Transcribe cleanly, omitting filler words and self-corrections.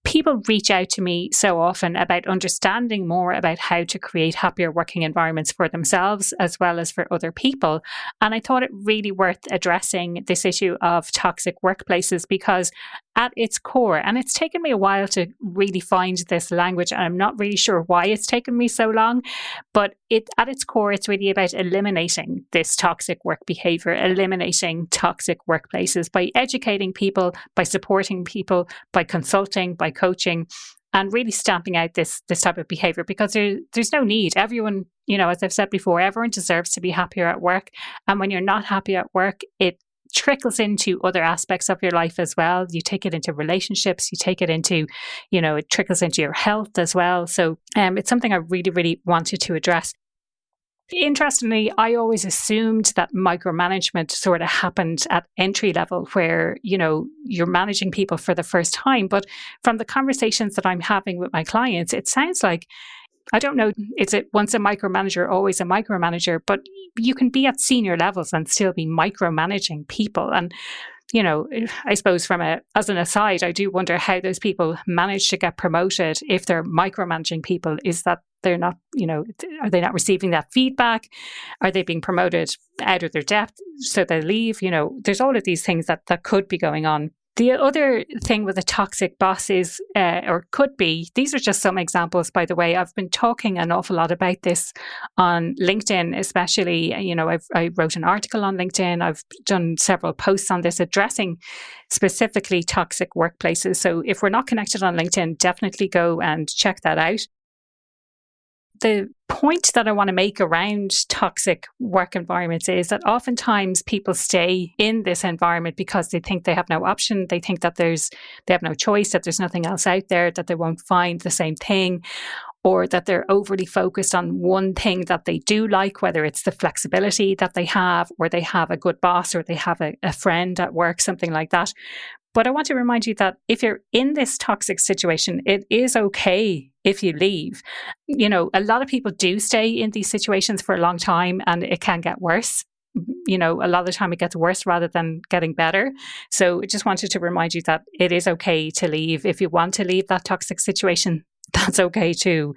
people reach out to me so often about understanding more about how to create happier working environments for themselves as well as for other people. And I thought it really worth addressing this issue of toxic workplaces because at its core, and it's taken me a while to really find this language, and I'm not really sure why it's taken me so long, but at its core, it's really about eliminating this toxic work behavior, eliminating toxic workplaces by educating people, by supporting people, by consulting, by coaching, and really stamping out this type of behavior because there's no need. Everyone, as I've said before, everyone deserves to be happier at work. And when you're not happy at work, it trickles into other aspects of your life as well. You take it into relationships, you take it into, it trickles into your health as well. So it's something I really, really wanted to address. Interestingly, I always assumed that micromanagement sort of happened at entry level where, you're managing people for the first time. But from the conversations that I'm having with my clients, it sounds like, I don't know, is it once a micromanager, always a micromanager? But you can be at senior levels and still be micromanaging people. And, I suppose as an aside, I do wonder how those people manage to get promoted if they're micromanaging people. Is that they're not, are they not receiving that feedback? Are they being promoted out of their depth so they leave? There's all of these things that could be going on. The other thing with a toxic boss is, or could be, these are just some examples, by the way. I've been talking an awful lot about this on LinkedIn, especially, I wrote an article on LinkedIn. I've done several posts on this addressing specifically toxic workplaces. So if we're not connected on LinkedIn, definitely go and check that out. The point that I want to make around toxic work environments is that oftentimes people stay in this environment because they think they have no option. They think that they have no choice, that there's nothing else out there, that they won't find the same thing, or that they're overly focused on one thing that they do like, whether it's the flexibility that they have, or they have a good boss, or they have a friend at work, something like that. But I want to remind you that if you're in this toxic situation, it is okay if you leave. A lot of people do stay in these situations for a long time and it can get worse. A lot of the time it gets worse rather than getting better. So I just wanted to remind you that it is okay to leave. If you want to leave that toxic situation, that's okay too.